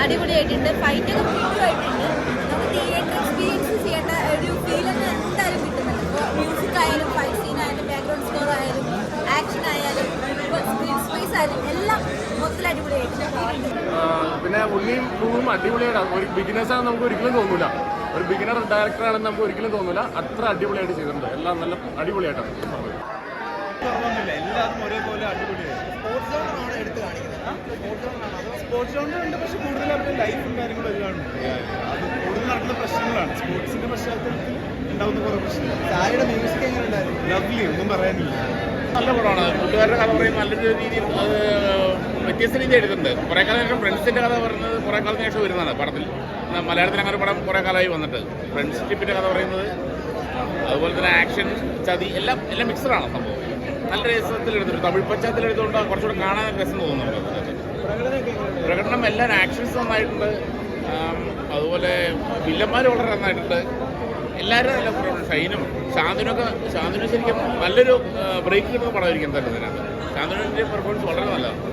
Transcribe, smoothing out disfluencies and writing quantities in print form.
അടിപൊളിയായിട്ടുണ്ട്. ഫൈറ്റൊക്കെ ഭീകരമായിട്ടുണ്ട്. നമുക്ക് theatre experience ചെയ്യേണ്ട ഒരു ഫീലൊക്കെ എന്തായാലും കിട്ടുന്നുണ്ട്. ഇപ്പോൾ മ്യൂസിക് ആയാലും ഫൈറ്റ് സീൻ ആയാലും ബാക്ക്ഗ്രൗണ്ട് സ്കോർ ആയാലും ആക്ഷൻ ആയാലും സ്ക്രീൻ സ്പേസ് ആയാലും എല്ലാം മൊത്തത്തിൽ അടിപൊളിയായിട്ടുണ്ട്. പിന്നെ ഉണ്ണിയും പൂവും അടിപൊളിയാണ്. ഒരു ബിഗിനേഴ്സാണെന്ന് നമുക്ക് ഒരിക്കലും തോന്നില്ല. ഒരു ബിഗിനർ ഡയറക്ടറാണെന്ന് നമുക്ക് ഒരിക്കലും തോന്നില്ല. അത്ര അടിപൊളിയായിട്ട് ചെയ്തിട്ടുണ്ട്. എല്ലാം നല്ല അടിപൊളിയായിട്ടാണ്. എല്ലാവരും ഒരേപോലെ അടിപൊളിയായി. സ്പോർട്സ് ജോണർ ഉണ്ട്, പക്ഷെ കൂടുതൽ അവരുടെ ലൈഫും കാര്യങ്ങളും എല്ലാം ഉണ്ട്. അത് കൂടുതൽ നടക്കുന്ന പ്രശ്നങ്ങളാണ്. സ്പോർട്സിന്റെ പശ്ചാത്തലത്തിൽ ഉണ്ടാവുന്ന കുറേ പ്രശ്നങ്ങൾ. താരയുടെ മ്യൂസിക് എങ്ങനെ ഉണ്ടായിരുന്നു? ലവ്ലി, ഒന്നും പറയാനില്ല. നല്ല പടമാണ്. കൂട്ടുകാരുടെ കഥ പറയും നല്ലൊരു രീതിയിൽ അത് വ്യത്യസ്ത രീതി എടുത്തിട്ടുണ്ട്. കുറേ കാലം ശേഷം ഫ്രണ്ട്സിൻ്റെ കഥ പറയുന്നത് കുറേ കാലത്തിന് ശേഷം വരുന്നതാണ് പടത്തിൽ. മലയാളത്തിൽ അങ്ങനെ പടം കുറേ കാലമായി വന്നിട്ട് ഫ്രണ്ട്ഷിപ്പിൻ്റെ കഥ പറയുന്നത്, അതുപോലെ തന്നെ ആക്ഷൻ, ചതി എല്ലാം മിക്സഡാണ് സംഭവം. നല്ല രസത്തിലെടുത്തിട്ട് തമിഴ് പശ്ചാത്തലം കുറച്ചുകൂടെ കാണാൻ രസം തോന്നുന്നുണ്ട്. പ്രകടനം എല്ലാം ആക്ഷൻസ് നന്നായിട്ടുണ്ട്. അതുപോലെ വില്ലന്മാർ വളരെ നന്നായിട്ടുണ്ട്. എല്ലാവരും നല്ല ഷൈനും ശാന്തിനും ശരിക്കും നല്ലൊരു ബ്രേക്ക് കിട്ടുന്ന പടമായിരിക്കും തന്നെ. ശാന്തിൻ്റെ പെർഫോമൻസ് വളരെ നല്ലതാണ്.